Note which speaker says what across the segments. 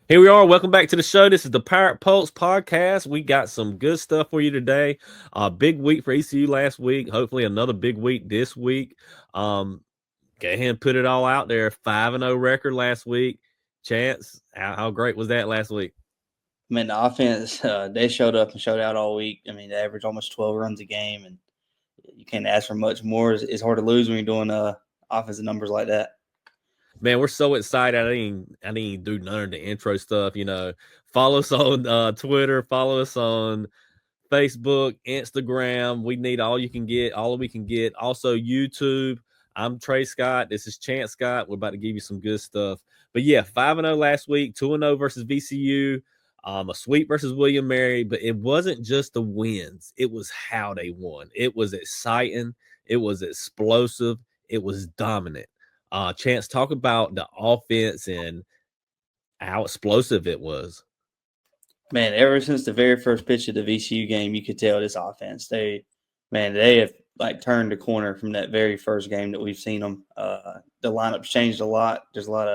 Speaker 1: Here we are. Welcome back to the show. This is the Pirate Pulse podcast. We got some good stuff for you today. Big week for ECU last week. Hopefully another big week this week. Go ahead and put it all out there. 5-0 record last week. Chance, how great was that last week?
Speaker 2: I mean, the offense, they showed up and showed out all week. I mean, they averaged almost 12 runs a game, and you can't ask for much more. It's hard to lose when you're doing offensive numbers like that.
Speaker 1: Man, we're so excited. I didn't even do none of the intro stuff. Follow us on Twitter. Follow us on Facebook, Instagram. We need all you can get, all we can get. Also, YouTube. I'm Trey Scott. This is Chance Scott. We're about to give you some good stuff. But yeah, 5-0 last week, 2-0 versus VCU, a sweep versus William Mary. But it wasn't just the wins, it was how they won. It was exciting, it was explosive, it was dominant. Chance, talk about the offense and how explosive it was.
Speaker 2: Man, ever since the very first pitch of the VCU game, you could tell this offense. They have like turned the corner from that very first game that we've seen them. The lineup's changed a lot. There's a lot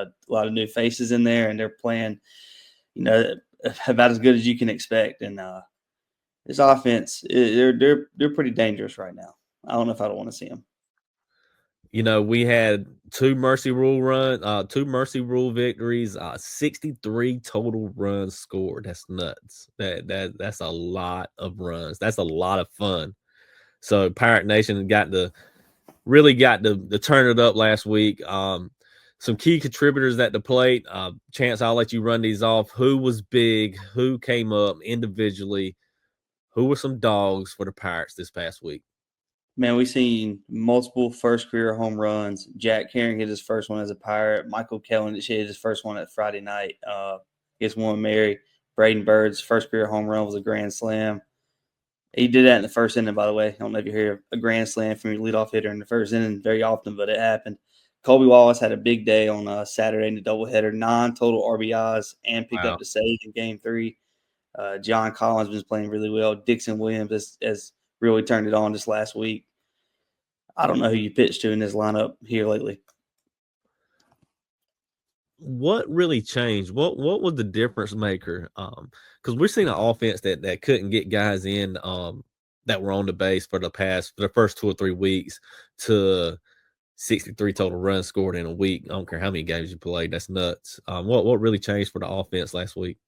Speaker 2: of new faces in there, and they're playing, about as good as you can expect. And this offense, they're pretty dangerous right now. I don't know if I don't want to see them.
Speaker 1: We had two mercy rule victories, 63 total runs scored. That's nuts. That's a lot of runs. That's a lot of fun. So Pirate Nation really got to turn it up last week. Some key contributors at the plate. Chance, I'll let you run these off. Who was big? Who came up individually? Who were some dogs for the Pirates this past week?
Speaker 2: Man, we've seen multiple first career home runs. Jack Herring hit his first one as a Pirate. Michael Kellen hit his first one at Friday night against William Mary. Braden Bird's first career home run was a grand slam. He did that in the first inning, by the way. I don't know if you hear a grand slam from your leadoff hitter in the first inning very often, but it happened. Colby Wallace had a big day on Saturday in the doubleheader, 9 total RBIs, and picked up the save in Game 3. John Collins was playing really well. Dixon Williams has really turned it on this last week. I don't know who you pitched to in this lineup here lately.
Speaker 1: What really changed? What was the difference maker? Because we're seeing an offense that couldn't get guys in that were on the base for the first 2 or 3 weeks to 63 total runs scored in a week. I don't care how many games you played. That's nuts. What really changed for the offense last week?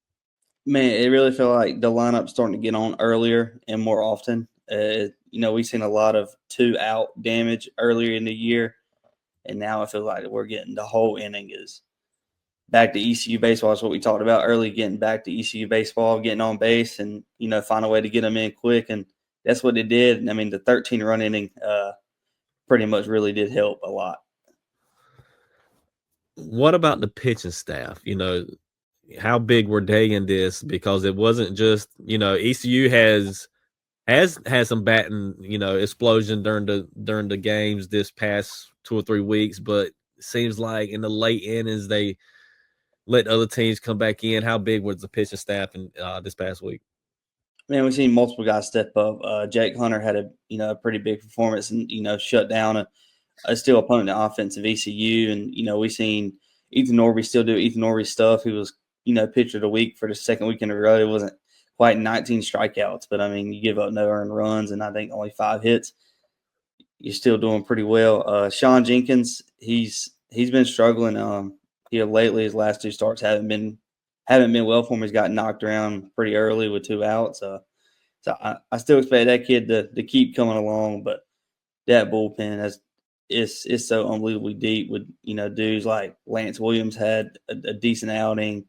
Speaker 2: Man, it really felt like the lineup's starting to get on earlier and more often. We've seen a lot of 2-out damage earlier in the year, and now I feel like we're getting the whole inning is back to ECU baseball. Is what we talked about early, getting back to ECU baseball, getting on base, and find a way to get them in quick, and that's what they did. I mean, the 13-run inning pretty much really did help a lot.
Speaker 1: What about the pitching staff? How big were they in this? Because it wasn't just ECU has some batting explosion during the games this past 2 or 3 weeks, but it seems like in the late innings they let other teams come back in. How big was the pitching staff in this past week?
Speaker 2: Man, we've seen multiple guys step up. Jake Hunter had a pretty big performance and shut down a still opponent in offense of ECU, and we've seen Ethan Norby still do Ethan Norby stuff. He was pitcher of the week for the second week in a row. It wasn't quite 19 strikeouts, but I mean you give up no earned runs and I think only 5 hits. You're still doing pretty well. Sean Jenkins, he's been struggling here lately. His last 2 starts haven't been well for him. He's got knocked around pretty early with 2 outs. So I still expect that kid to keep coming along, but that bullpen is so unbelievably deep with dudes like Lance Williams had a decent outing.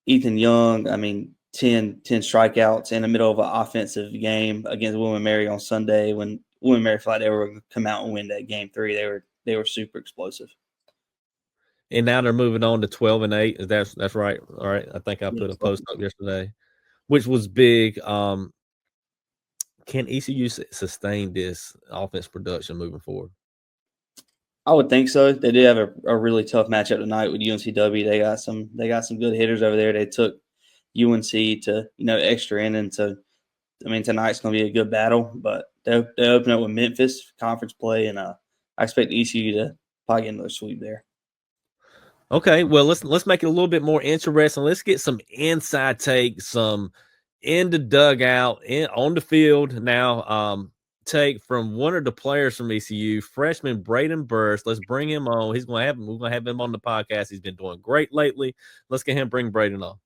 Speaker 2: Ethan Young, I mean 10 strikeouts in the middle of an offensive game against William Mary on Sunday when William Mary felt like they were going to come out and win that Game 3. They were super explosive.
Speaker 1: And now they're moving on to 12-8. That's right. All right. I think I put a post up yesterday, which was big. Can ECU sustain this offense production moving forward?
Speaker 2: I would think so. They did have a really tough matchup tonight with UNCW. They got some good hitters over there. They took UNC to extra innings. So I mean tonight's going to be a good battle, but they open up with Memphis conference play, and I expect ECU to probably get another sweep there.
Speaker 1: Okay, well let's make it a little bit more interesting. Let's get some inside take, some in the dugout, on the field now. Take from one of the players from ECU, freshman Braden Burress. Let's bring him on. We're gonna have him on the podcast. He's been doing great lately. Let's get him bring Braden on.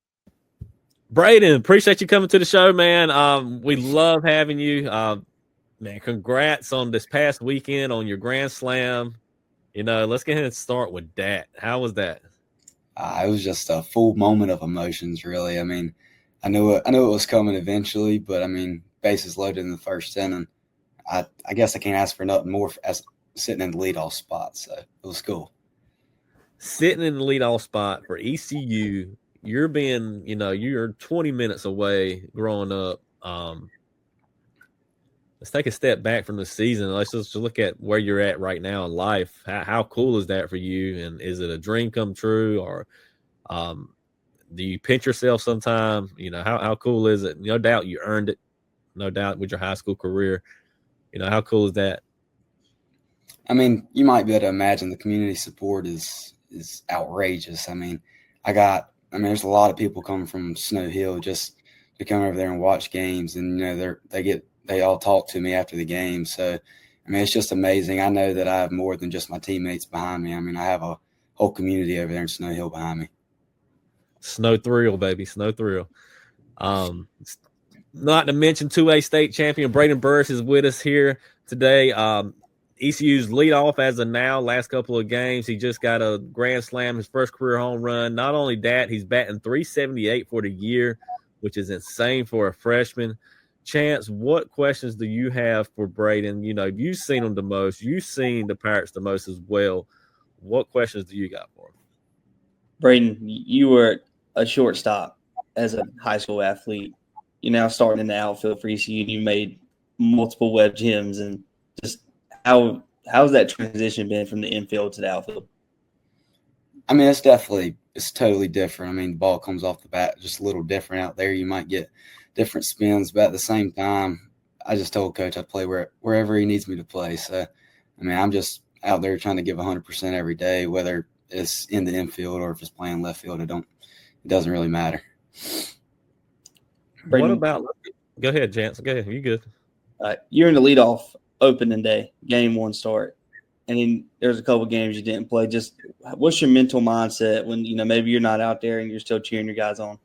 Speaker 1: Braden, appreciate you coming to the show, man. We love having you. Man, congrats on this past weekend on your Grand Slam. Let's get ahead and start with that. How was that?
Speaker 3: It was just a full moment of emotions, really. I mean, I knew it was coming eventually, but I mean, bases loaded in the first inning. I guess I can't ask for nothing more as sitting in the leadoff spot. So it was cool.
Speaker 1: Sitting in the leadoff spot for ECU, you're 20 minutes away growing up. Let's take a step back from the season. Let's just look at where you're at right now in life. How cool is that for you? And is it a dream come true, or do you pinch yourself sometime? How cool is it? No doubt you earned it. No doubt with your high school career. How cool is that?
Speaker 3: I mean, you might be able to imagine the community support is outrageous. I mean, there's a lot of people coming from Snow Hill just to come over there and watch games, and they all talk to me after the game. So, I mean, it's just amazing. I know that I have more than just my teammates behind me. I mean, I have a whole community over there in Snow Hill behind me.
Speaker 1: Snow Thrill, baby. Snow Thrill. Not to mention 2A state champion Braden Burress is with us here today. ECU's leadoff as of now, last couple of games. He just got a grand slam, his first career home run. Not only that, he's batting .378 for the year, which is insane for a freshman. Chance, what questions do you have for Braden? You've seen him the most. You've seen the Pirates the most as well. What questions do you got for him?
Speaker 2: Braden, you were a shortstop as a high school athlete. You're now starting in the outfield for ECU. You made multiple web gems, and just how's that transition been from the infield to the outfield?
Speaker 3: I mean, it's totally different. I mean, the ball comes off the bat just a little different out there. You might get different spins, but at the same time, I just told Coach I'd play wherever he needs me to play. So, I mean, I'm just out there trying to give 100% every day, whether it's in the infield or if it's playing left field. It doesn't really matter.
Speaker 1: Braden, what about? Go ahead, Chance. Go ahead. You good?
Speaker 2: You're in the leadoff opening day, game one start, and then there's a couple games you didn't play. Just what's your mental mindset when maybe you're not out there and you're still cheering your guys on?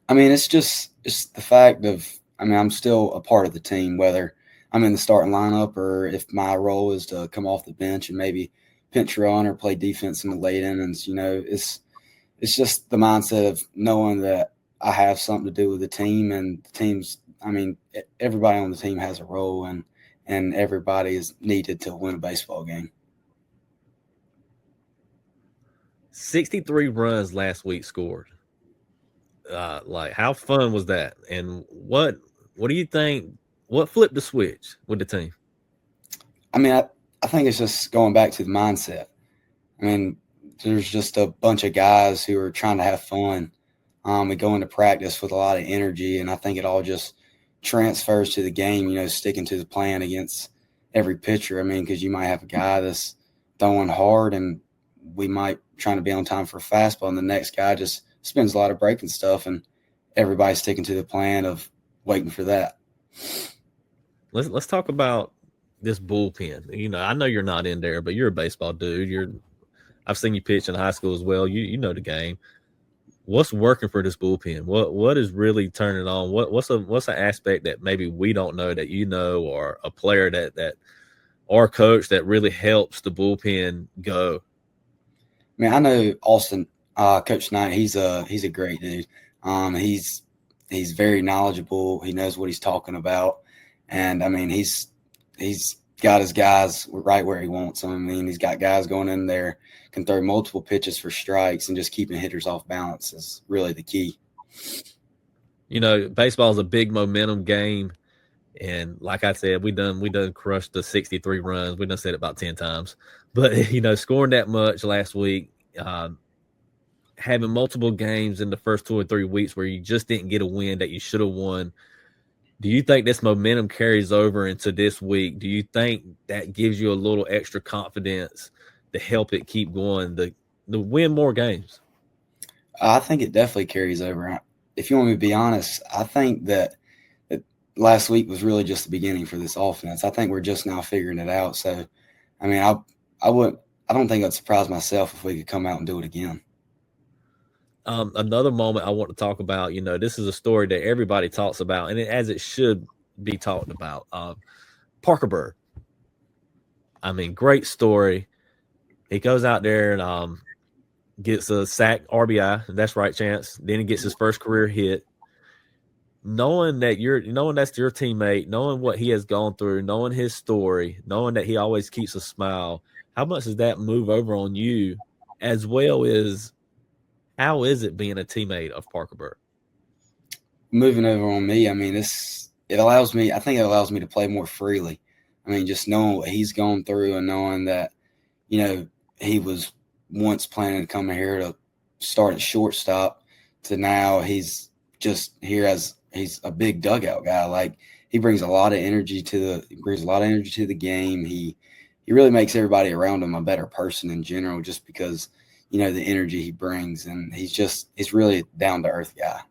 Speaker 3: I mean, it's the fact of, I mean, I'm still a part of the team, whether I'm in the starting lineup or if my role is to come off the bench and maybe pinch run or play defense in the late innings. It's just the mindset of knowing that I have something to do with the team, and the team's, I mean, everybody on the team has a role, and everybody is needed to win a baseball game.
Speaker 1: 63 runs last week scored. How fun was that? And what do you think? What flipped the switch with the team?
Speaker 3: I mean, I think it's just going back to the mindset. I mean, there's just a bunch of guys who are trying to have fun. We go into practice with a lot of energy, and I think it all just transfers to the game, sticking to the plan against every pitcher. I mean, because you might have a guy that's throwing hard, and we might trying to be on time for a fastball, and the next guy just spins a lot of breaking stuff, and everybody's sticking to the plan of waiting for that.
Speaker 1: Let's talk about this bullpen. I know you're not in there, but you're a baseball dude. I've seen you pitch in high school as well. You know the game. What's working for this bullpen? What is really turning on? What's an aspect that maybe we don't know that or a player that or coach that really helps the bullpen go?
Speaker 3: I mean, I know Austin, Coach Knight. He's a great dude. He's very knowledgeable. He knows what he's talking about, and I mean, he's got his guys right where he wants them. I mean, he's got guys going in there, can throw multiple pitches for strikes, and just keeping hitters off balance is really the key.
Speaker 1: Baseball is a big momentum game. And like I said, we done crushed the 63 runs. We done said it about 10 times. But, scoring that much last week, having multiple games in the first 2 or 3 weeks where you just didn't get a win that you should have won. Do you think this momentum carries over into this week? Do you think that gives you a little extra confidence to help it keep going? to win more games?
Speaker 3: I think it definitely carries over. If you want me to be honest, I think that last week was really just the beginning for this offense. I think we're just now figuring it out. So, I mean, I don't think I'd surprise myself if we could come out and do it again.
Speaker 1: Another moment I want to talk about, this is a story that everybody talks about, and as it should be talked about. Parker Burr. I mean, great story. He goes out there and gets a sack RBI. That's right, Chance. Then he gets his first career hit. Knowing that's your teammate, knowing what he has gone through, knowing his story, knowing that he always keeps a smile, how much does that move over on you, as well as how is it being a teammate of Parker Burr?
Speaker 3: Moving over on me, I mean, I think it allows me to play more freely. I mean, just knowing what he's gone through and knowing that, he was once planning to come here to start at shortstop to now he's just here as he's a big dugout guy. Like, he brings a lot of energy to the game. He really makes everybody around him a better person in general, just because, the energy he brings, and he's really a down to earth guy.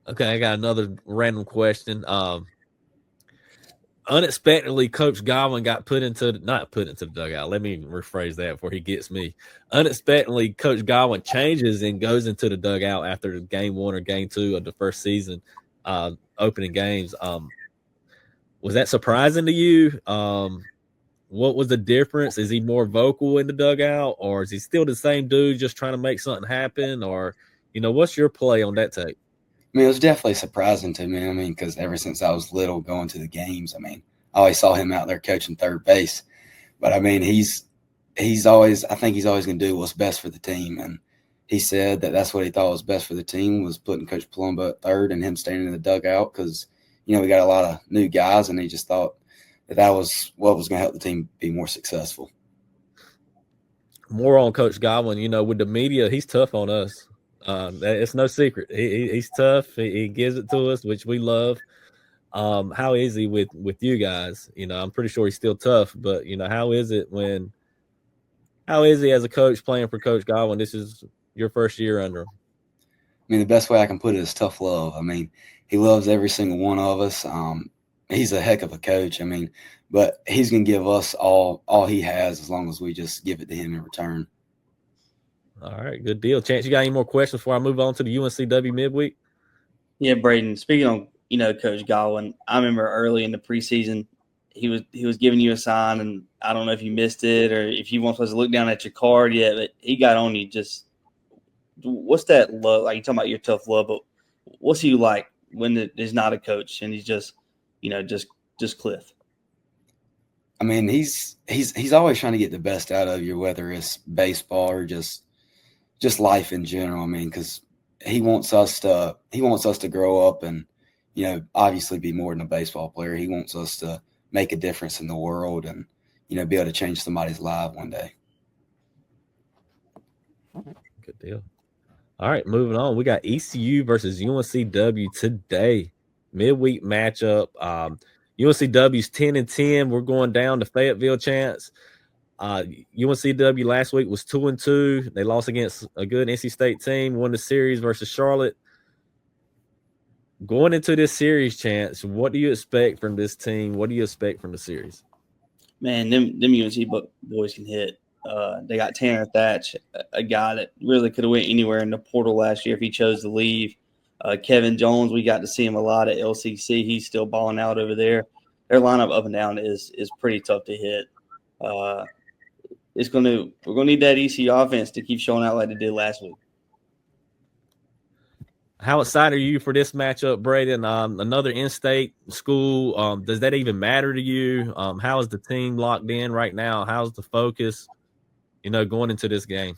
Speaker 1: Okay, I got another random question. Unexpectedly, Coach Godwin got not put into the dugout. Let me rephrase that before he gets me. Unexpectedly, Coach Godwin changes and goes into the dugout after game 1 or game 2 of the first season, opening games. Was that surprising to you? What was the difference? Is he more vocal in the dugout, or is he still the same dude just trying to make something happen? Or, what's your play on that tape?
Speaker 3: I mean, it was definitely surprising to me. I mean, because ever since I was little going to the games, I mean, I always saw him out there coaching third base. But, I mean, I think he's always going to do what's best for the team. And he said that that's what he thought was best for the team, was putting Coach Palumbo at third and him standing in the dugout because, we got a lot of new guys, and he just thought that was what was going to help the team be more successful.
Speaker 1: More on Coach Godwin, with the media, he's tough on us. It's no secret. He's tough. He gives it to us, which we love. How is he with you guys? I'm pretty sure he's still tough, but how is he as a coach playing for Coach Godwin? This is your first year under him.
Speaker 3: I mean, the best way I can put it is tough love. I mean, he loves every single one of us. He's a heck of a coach. I mean, but he's going to give us all he has as long as we just give it to him in return.
Speaker 1: All right, good deal. Chance, you got any more questions before I move on to the UNCW midweek?
Speaker 2: Yeah, Braden, speaking on, Coach Godwin, I remember early in the preseason, he was giving you a sign, and I don't know if you missed it or if you weren't supposed to look down at your card yet, but he got on you. Just what's that love? Like, you're talking about your tough love, but what's he like when there's not a coach and he's just, just Cliff?
Speaker 3: I mean, he's always trying to get the best out of you, whether it's baseball or just life in general. I mean, because he wants us to grow up and, obviously be more than a baseball player. He wants us to make a difference in the world and, be able to change somebody's life one day.
Speaker 1: Good deal. All right, moving on. We got ECU versus UNCW today. Midweek matchup. UNCW's 10-10. We're going down to Fayetteville, Chance. UNCW last week was 2-2. They lost against a good NC State team, won the series versus Charlotte. Going into this series, Chance, what do you expect from this team? What do you expect from the series?
Speaker 2: Man, them UNC boys can hit. They got Tanner Thatch, a guy that really could have went anywhere in the portal last year if he chose to leave. Kevin Jones, we got to see him a lot at LCC. He's still balling out over there. Their lineup up and down is pretty tough to hit. We're gonna need that ECU offense to keep showing out like they did last week.
Speaker 1: How excited are you for this matchup, Braden? Another in-state school. Does that even matter to you? How is the team locked in right now? How's the focus, going into this game?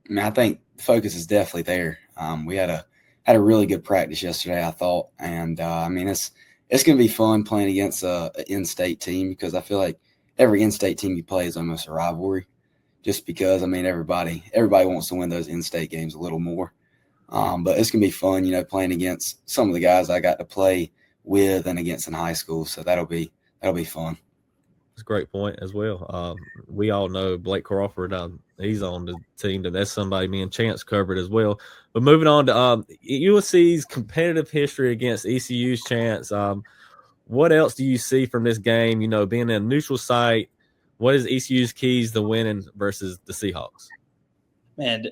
Speaker 3: I mean, I think the focus is definitely there. We had a really good practice yesterday, I thought, and I mean, it's going to be fun playing against an in-state team because I feel like every in-state team you play is almost a rivalry, just because I mean everybody wants to win those in-state games a little more. But it's going to be fun, playing against some of the guys I got to play with and against in high school. So that'll be fun.
Speaker 1: That's a great point as well. We all know Blake Crawford. He's on the team. That's somebody me and Chance covered as well. But moving on to USC's competitive history against ECU's Chance. What else do you see from this game? You know, being a neutral site, what is ECU's keys to winning versus the Seahawks?
Speaker 2: Man,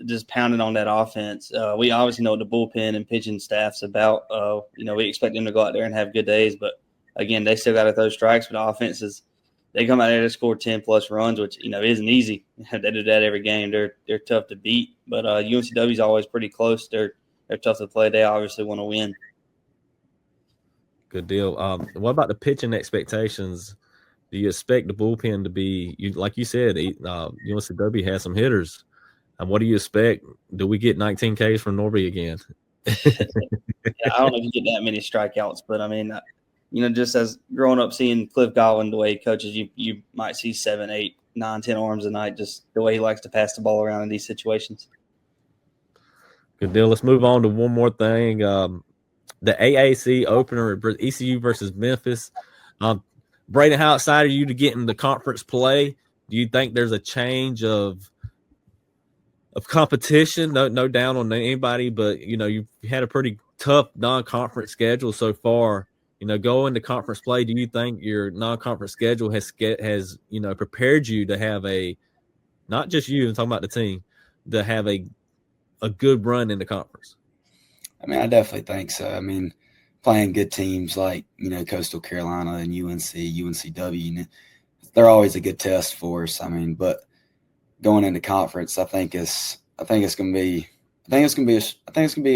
Speaker 2: just pounding on that offense. We obviously know what the bullpen and pitching staff's about. We expect them to go out there and have good days, but again, they still got to throw strikes. But offenses, they come out there to score 10+ runs, which isn't easy. They do that every game. They're tough to beat, but UNCW is always pretty close. They're tough to play. They obviously want to win.
Speaker 1: Good deal. What about the pitching expectations? Do you expect the bullpen to be like you said? UNCW has some hitters. And what do you expect? Do we get 19 Ks from Norby again?
Speaker 2: Yeah, I don't know if you get that many strikeouts, but I mean, just as growing up seeing Cliff Godwin the way he coaches, you might see 7, 8, 9, 10 arms a night, just the way he likes to pass the ball around in these situations.
Speaker 1: Good deal. Let's move on to one more thing. The AAC opener, ECU versus Memphis. Braden, how excited are you to get in the conference play? Do you think there's a change of competition? No down on anybody, but you've had a pretty tough non-conference schedule so far. Go into conference play. Do you think your non-conference schedule has prepared you to have not just you, I'm talking about the team, to have a good run in the conference?
Speaker 3: I mean, I definitely think so. I mean, playing good teams like, Coastal Carolina and UNCW, they're always a good test for us. I mean, but going into conference, I think it's going to be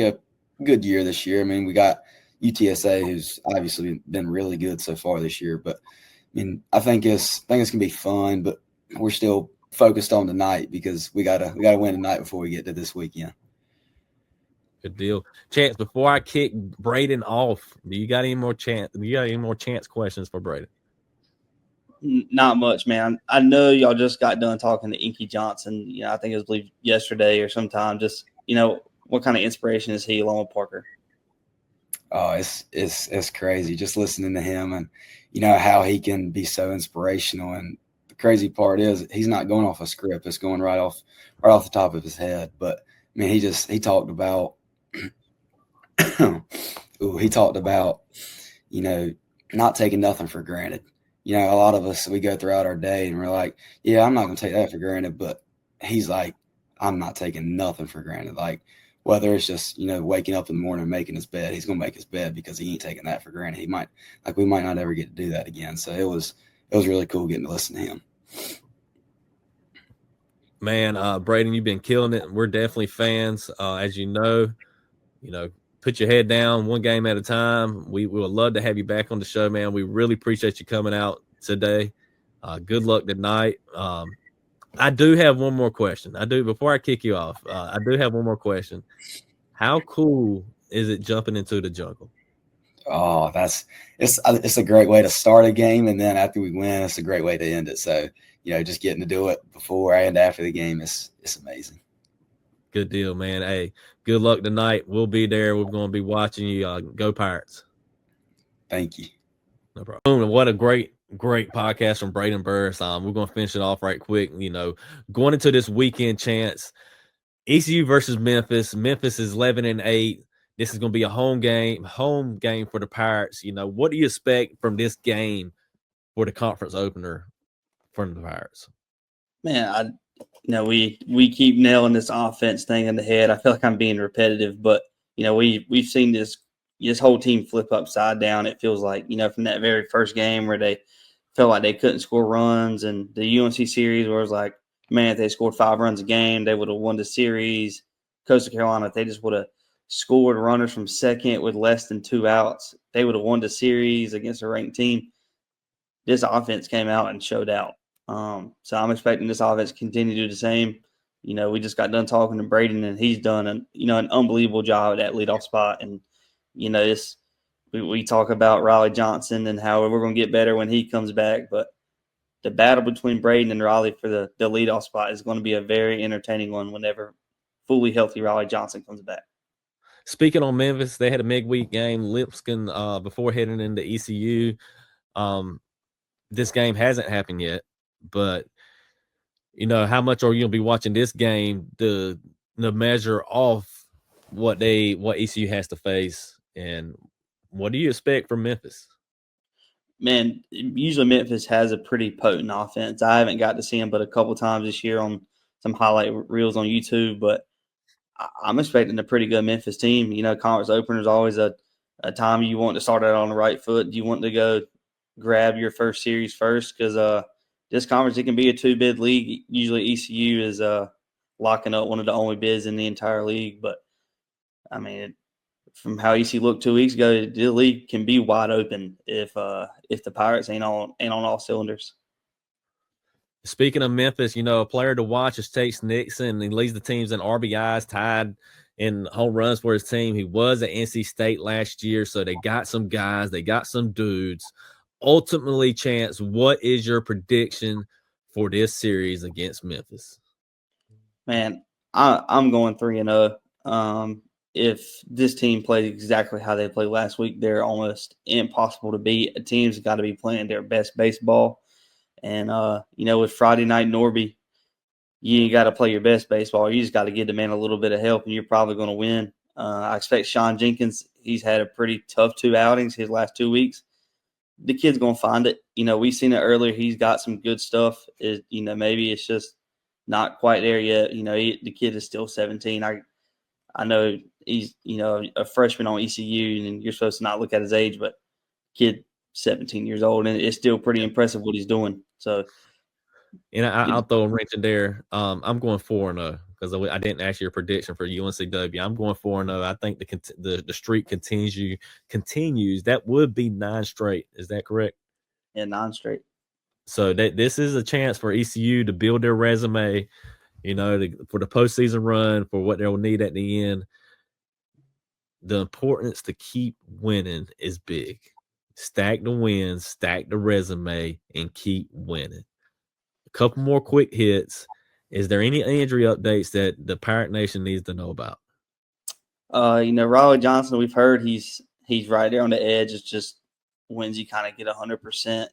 Speaker 3: a good year this year. I mean, we got UTSA, who's obviously been really good so far this year, but I mean, I think it's going to be fun, but we're still focused on tonight because we gotta win tonight before we get to this weekend.
Speaker 1: Good deal. Chance, before I kick Braden off, do you got any more chance questions for Braden?
Speaker 2: Not much, man. I know y'all just got done talking to Inky Johnson. I think it was yesterday or sometime. Just what kind of inspiration is he along with Parker?
Speaker 3: Oh, it's crazy just listening to him and how he can be so inspirational. And the crazy part is he's not going off a script; it's going right off the top of his head. But I mean, he talked about not taking nothing for granted. A lot of us, we go throughout our day and we're like, yeah, I'm not going to take that for granted. But he's like, I'm not taking nothing for granted. Like, whether it's just, waking up in the morning and making his bed, he's going to make his bed because he ain't taking that for granted. We might not ever get to do that again. So it was really cool getting to listen to him.
Speaker 1: Man, Braden, you've been killing it. We're definitely fans. As you know, put your head down one game at a time. We would love to have you back on the show, man. We really appreciate you coming out today. Good luck tonight. I do have one more question. Before I kick you off, I do have one more question. How cool is it jumping into the jungle?
Speaker 3: Oh, it's a great way to start a game, and then after we win, it's a great way to end it. So, just getting to do it before and after the game is amazing.
Speaker 1: Good deal, man. Hey, good luck tonight. We'll be there. We're going to be watching you. Go Pirates.
Speaker 3: Thank you.
Speaker 1: No problem. What a great podcast from Braden Burress. We're going to finish it off right quick. Going into this weekend, Chance, ECU versus Memphis. Memphis is 11-8. This is going to be a home game for the Pirates. What do you expect from this game for the conference opener from the Pirates?
Speaker 2: Man, we keep nailing this offense thing in the head. I feel like I'm being repetitive, but we've seen this whole team flip upside down. It feels like from that very first game where they felt like they couldn't score runs, and the UNC series where it was like, man, if they scored 5 runs a game, they would have won the series. Coastal Carolina, if they just would have scored runners from second with less than 2 outs, they would have won the series against a ranked team. This offense came out and showed out. So I'm expecting this offense to continue to do the same. We just got done talking to Braden, and he's done an unbelievable job at that leadoff spot. And we talk about Riley Johnson and how we're going to get better when he comes back, but the battle between Braden and Riley for the leadoff spot is going to be a very entertaining one whenever fully healthy Riley Johnson comes back.
Speaker 1: Speaking on Memphis, they had a midweek game, Lipscomb, before heading into ECU. this game hasn't happened yet, but how much are you gonna be watching this game to measure off what ECU has to face, and what do you expect from Memphis?
Speaker 2: Man, usually Memphis has a pretty potent offense. I haven't got to see them but a couple times this year on some highlight reels on YouTube, but I'm expecting a pretty good Memphis team. Conference opener is always a time you want to start out on the right foot. You want to go grab your first series first because this conference, it can be a two-bid league. Usually ECU is locking up one of the only bids in the entire league. But, I mean, from how ECU looked 2 weeks ago, the league can be wide open if the Pirates ain't on all cylinders.
Speaker 1: Speaking of Memphis, a player to watch is Chase Nixon. He leads the teams in RBIs, tied in home runs for his team. He was at NC State last year, so they got some guys. They got some dudes. Ultimately, Chance, what is your prediction for this series against Memphis?
Speaker 2: Man, I'm going 3-0. If this team plays exactly how they played last week, they're almost impossible to beat. A team's got to be playing their best baseball. And, with Friday night Norby, you got to play your best baseball. You just got to give the man a little bit of help, and you're probably going to win. I expect Sean Jenkins, he's had a pretty tough 2 outings his last 2 weeks. The kid's going to find it. We've seen it earlier. He's got some good stuff. Maybe it's just not quite there yet. The kid is still 17. I know he's, a freshman on ECU, and you're supposed to not look at his age, but kid 17 years old, and it's still pretty impressive what he's doing. So,
Speaker 1: and I'll throw a wrench in there. I'm going 4-0 because I didn't ask your prediction for UNCW. I'm going 4-0. I think the streak continues. That would be 9 straight. Is that correct?
Speaker 2: Yeah, 9 straight.
Speaker 1: So this is a chance for ECU to build their resume, for the postseason run, for what they'll need at the end. The importance to keep winning is big. Stack the wins, stack the resume, and keep winning. A couple more quick hits. Is there any injury updates that the Pirate Nation needs to know about?
Speaker 2: Riley Johnson, we've heard he's right there on the edge. It's just when's he kind of get 100%.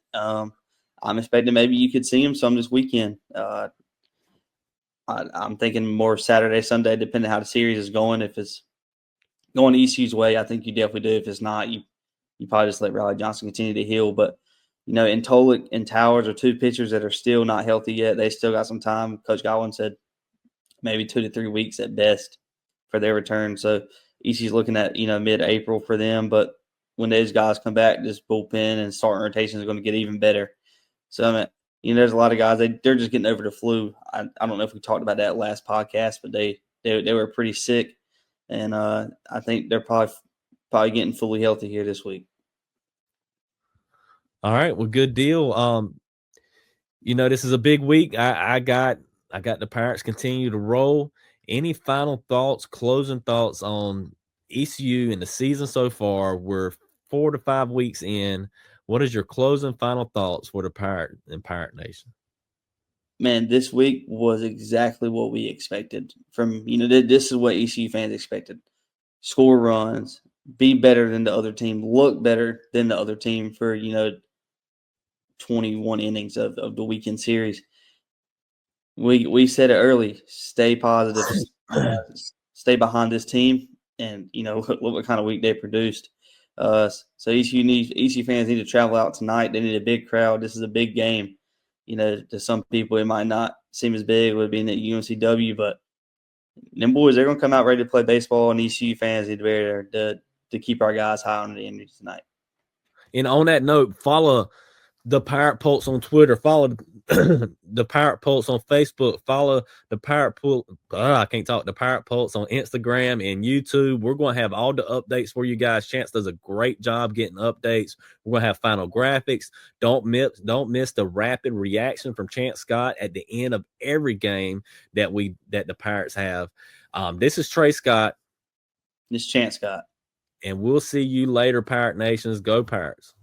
Speaker 2: I'm expecting maybe you could see him some this weekend. I'm thinking more Saturday, Sunday, depending how the series is going. If it's going ECU's way, I think you definitely do. If it's not, you probably just let Riley Johnson continue to heal. But, Intolic and Towers are 2 pitchers that are still not healthy yet. They still got some time. Coach Godwin said maybe 2 to 3 weeks at best for their return. So ECU's looking at, mid-April for them. But when those guys come back, this bullpen and starting rotation is going to get even better. So, there's a lot of guys, they're just getting over the flu. I don't know if we talked about that last podcast, but they were pretty sick. And I think they're probably getting fully healthy here this week.
Speaker 1: All right, well, good deal. This is a big week. I got the Pirates continue to roll. Any final thoughts, closing thoughts on ECU in the season so far? We're 4 to 5 weeks in. What is your closing final thoughts for the Pirate Nation?
Speaker 2: Man, this week was exactly what we expected from, this is what ECU fans expected. Score runs, be better than the other team, look better than the other team for, 21 innings of the weekend series. We said it early, stay positive, stay behind this team, and, look what kind of week they produced. So ECU fans need to travel out tonight. They need a big crowd. This is a big game. To some people, it might not seem as big with being at UNCW, but them boys, they're going to come out ready to play baseball, and ECU fans need to be there to keep our guys high on the energy tonight.
Speaker 1: And on that note, follow the Pirate Pulse on Twitter, follow the Pirate Pulse on Facebook, follow the Pirate Pulse. The Pirate Pulse on Instagram and YouTube. We're going to have all the updates for you guys. Chance does a great job getting updates. We're going to have final graphics. Don't miss the rapid reaction from Chance Scott at the end of every game that the Pirates have. This is Trey Scott.
Speaker 2: This is Chance Scott.
Speaker 1: And we'll see you later, Pirate Nations. Go Pirates.